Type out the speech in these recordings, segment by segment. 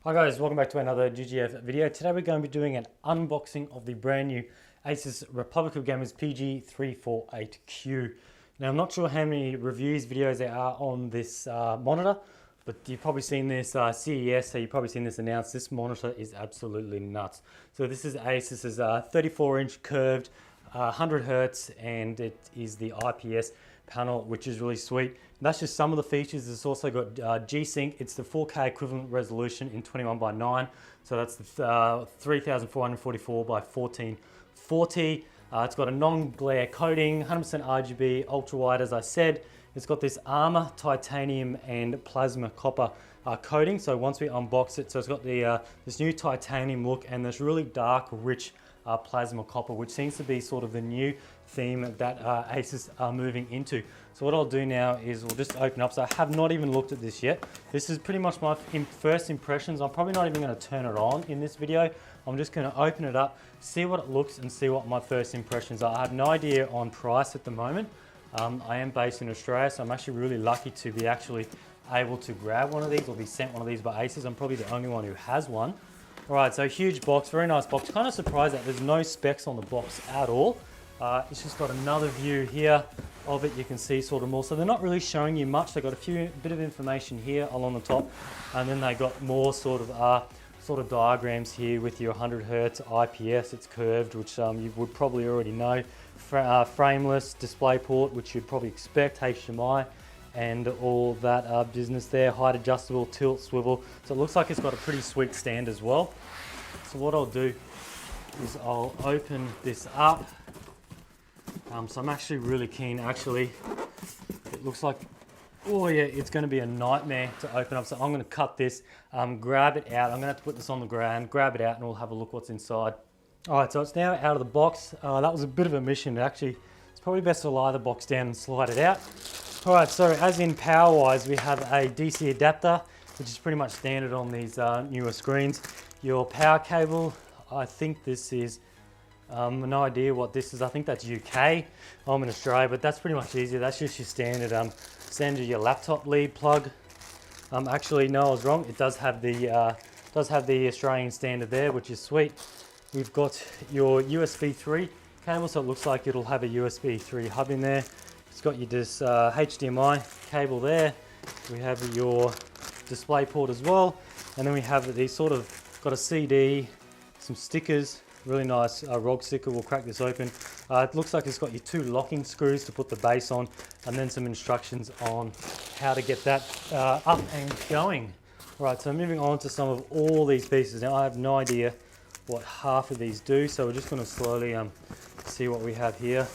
Hi guys, welcome back to another GGF video. Today we're going to be doing an unboxing of the brand new ASUS Republic of Gamers PG348Q. Now I'm not sure how many reviews, videos there are on this monitor, but you've probably seen this CES, so you've probably seen this announced. This monitor is absolutely nuts. So this is ASUS's 34-inch curved 100 Hertz, and it is the IPS panel, which is really sweet. And that's just some of the features. It's also got G-Sync. It's the 4K equivalent resolution in 21:9, so that's the 3444 by 1440. It's got a non-glare coating, 100% RGB, ultra wide, as I said. It's got this armor, titanium, and plasma copper coating. So once we unbox it, so it's got the this new titanium look and this really dark, rich plasma copper, which seems to be sort of the new theme that ASUS are moving into. So what I'll do now is we'll just open up. So I have not even looked at this yet. This is pretty much my first impressions. I'm probably not even going to turn it on in this video. I'm just going to open it up, see what it looks, and see what my first impressions are. I have no idea on price at the moment. I am based in Australia, so I'm actually really lucky to be actually able to grab one of these or be sent one of these by ASUS. I'm probably the only one who has one. All right, so huge box, very nice box. Kind of surprised that there's no specs on the box at all. It's just got another view here of it. You can see sort of more. So they're not really showing you much. They've got a bit of information here along the top, and then they got more sort of diagrams here with your 100 Hertz IPS. It's curved, which you would probably already know. Frameless display port, which you'd probably expect. HDMI. And all that business there, height adjustable, tilt, swivel. So it looks like it's got a pretty sweet stand as well. So what I'll do is I'll open this up. So I'm actually really keen, actually. It looks like, oh yeah, it's gonna be a nightmare to open up. So I'm gonna cut this, grab it out. I'm gonna have to put this on the ground, grab it out, and we'll have a look what's inside. All right, so it's now out of the box. That was a bit of a mission, actually. It's probably best to lie the box down and slide it out. All right, so as in power-wise, we have a DC adapter, which is pretty much standard on these newer screens. Your power cable, I think this is, no idea what this is. I think that's UK. I'm in Australia, but that's pretty much easy. That's just your standard your laptop lead plug. Actually, no, I was wrong. It does have the Australian standard there, which is sweet. We've got your USB 3 cable, so it looks like it'll have a USB 3 hub in there. It's got your HDMI cable there. We have your display port as well. And then we have these sort of, got a CD, some stickers, really nice ROG sticker. We'll crack this open. It looks like it's got your 2 locking screws to put the base on, and then some instructions on how to get that up and going. All right, so moving on to some of all these pieces. Now I have no idea what half of these do, so we're just gonna slowly see what we have here.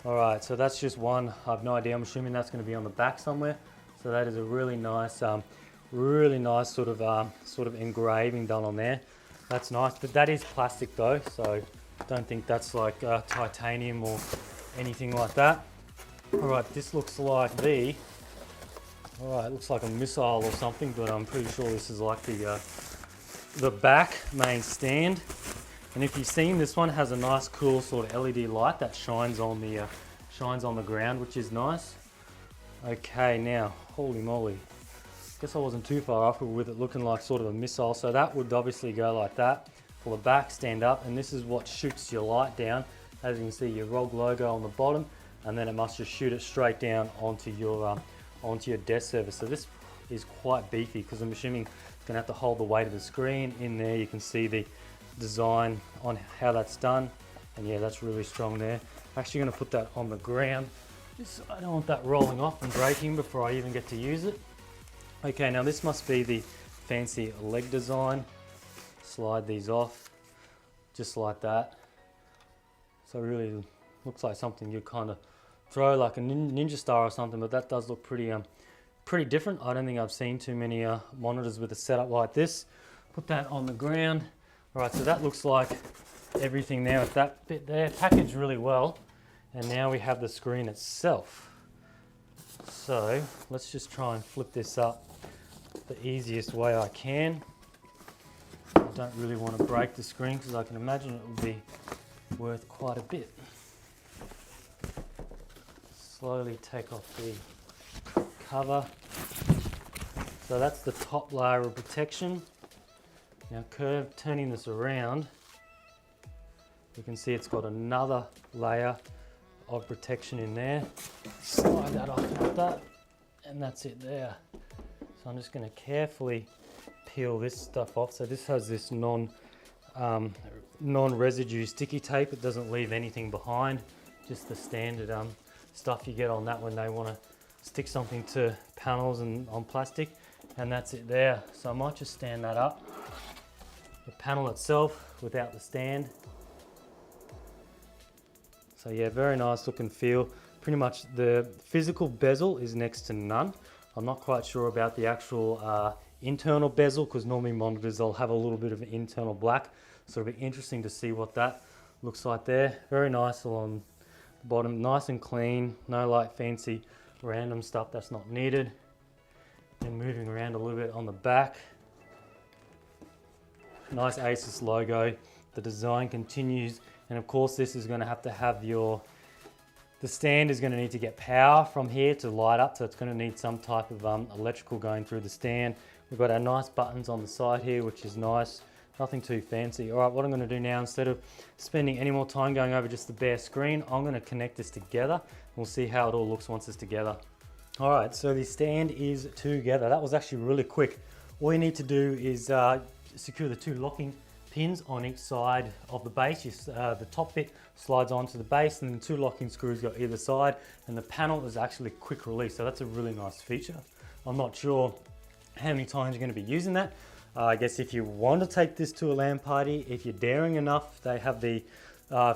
All right, so that's just one. I have no idea. I'm assuming that's going to be on the back somewhere. So that is a really nice sort of engraving done on there. That's nice, but that is plastic though, so don't think that's like titanium or anything like that. All right, this looks like it looks like a missile or something, but I'm pretty sure this is like the back main stand. And if you've seen, this one has a nice cool sort of LED light that shines on the ground, which is nice. Okay, now, holy moly. Guess I wasn't too far off with it looking like sort of a missile. So that would obviously go like that. Pull the back, stand up, and this is what shoots your light down. As you can see, your ROG logo on the bottom, and then it must just shoot it straight down onto your desk surface. So this is quite beefy, because I'm assuming it's gonna have to hold the weight of the screen. In there you can see the design on how that's done, and yeah, that's really strong there. I'm actually going to put that on the ground, just I don't want that rolling off and breaking before I even get to use it. Okay, now this must be the fancy leg design. Slide these off just like that. So it really looks like something you kind of throw like a Ninja Star or something, but that does look pretty different. I don't think I've seen too many monitors with a setup like this. Put that on the ground. All right, so that looks like everything there with that bit there, packaged really well. And now we have the screen itself. So let's just try and flip this up the easiest way I can. I don't really want to break the screen because I can imagine it will be worth quite a bit. Slowly take off the cover. So So that's the top layer of protection. Now turning this around, you can see it's got another layer of protection in there. Slide that off like that, and that's it there. So I'm just going to carefully peel this stuff off. So this has this non-residue sticky tape. It doesn't leave anything behind, just the standard stuff you get on that when they want to stick something to panels and on plastic, and that's it there. So I might just stand that up. The panel itself without the stand. So yeah, very nice look and feel. Pretty much the physical bezel is next to none. I'm not quite sure about the actual internal bezel, because normally monitors they'll have a little bit of an internal black. So it'll be interesting to see what that looks like there. Very nice along the bottom, nice and clean, no like fancy random stuff that's not needed. Then moving around a little bit on the back. Nice ASUS logo. The design continues, and of course this is going to have the stand is going to need to get power from here to light up, so it's going to need some type of electrical going through the stand. We've got our nice buttons on the side here, which is nice. Nothing too fancy. All right, what I'm going to do now, instead of spending any more time going over just the bare screen, I'm going to connect this together. We'll see how it all looks once it's together. All right, so the stand is together. That was actually really quick. All you need to do is secure the two locking pins on each side of the base. The top bit slides onto the base, and then two locking screws go either side, and the panel is actually quick release, so that's a really nice feature. I'm not sure how many times you're going to be using that. I guess if you want to take this to a LAN party, if you're daring enough, they have the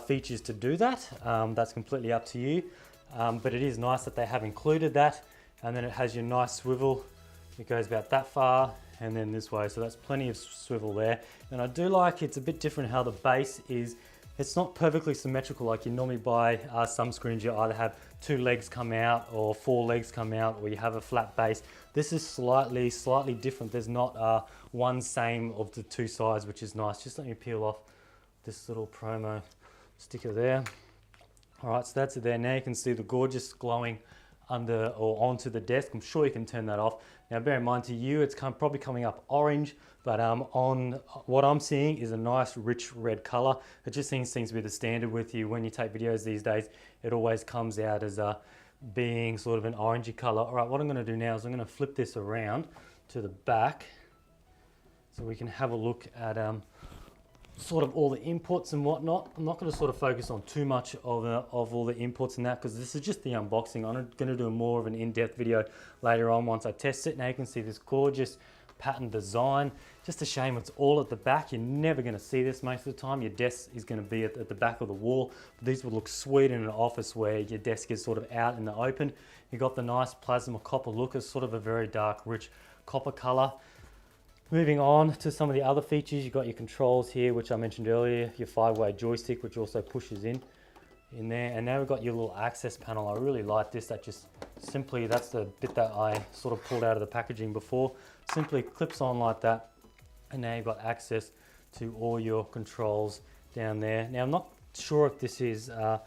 features to do that. That's completely up to you, but it is nice that they have included that. And then it has your nice swivel. It goes about that far and then this way, so that's plenty of swivel there. And I do like it's a bit different how the base is. It's not perfectly symmetrical like you normally buy some screens. You either have two legs come out or four legs come out, or you have a flat base. This is slightly different. There's not one same of the two sides, which is nice. Just let me peel off this little promo sticker there. All right, so that's it there. Now you can see the gorgeous glowing under or onto the desk. I'm sure you can turn that off. Now bear in mind, to you it's probably coming up orange, but on what I'm seeing is a nice rich red color. It just seems to be the standard with you when you take videos these days. It always comes out as being sort of an orangey color. All right, what I'm going to do now is I'm going to flip this around to the back so we can have a look at sort of all the inputs and whatnot. I'm not going to sort of focus on too much of all the inputs and that, because this is just the unboxing. I'm going to do more of an in-depth video later on once I test it. Now you can see this gorgeous pattern design. Just a shame it's all at the back. You're never going to see this most of the time. Your desk is going to be at the back of the wall. These would look sweet in an office where your desk is sort of out in the open. You've got the nice plasma copper look. It's sort of a very dark, rich copper color. Moving on to some of the other features, you've got your controls here, which I mentioned earlier, your 5-way joystick, which also pushes in there. And now we've got your little access panel. I really like this. That just simply, that's the bit that I sort of pulled out of the packaging before. Simply clips on like that. And now you've got access to all your controls down there. Now I'm not sure if this is, I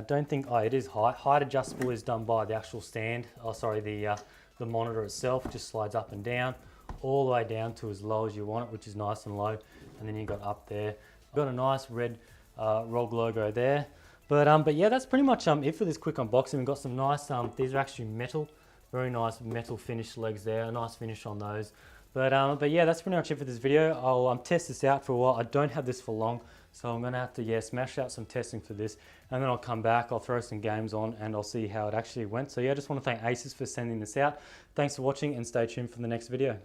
don't think, it is height. Height adjustable is done by the actual stand. The monitor itself just slides up and down, all the way down to as low as you want it, which is nice and low. And then you got up there, got a nice red ROG logo there. But yeah, that's pretty much it for this quick unboxing. We've got some nice, these are actually metal, very nice metal finish legs there, a nice finish on those. But yeah, that's pretty much it for this video. I'll test this out for a while. I don't have this for long, so I'm gonna have to smash out some testing for this, and then I'll come back, I'll throw some games on, and I'll see how it actually went. So yeah, I just want to thank ASUS for sending this out. Thanks for watching, and stay tuned for the next video.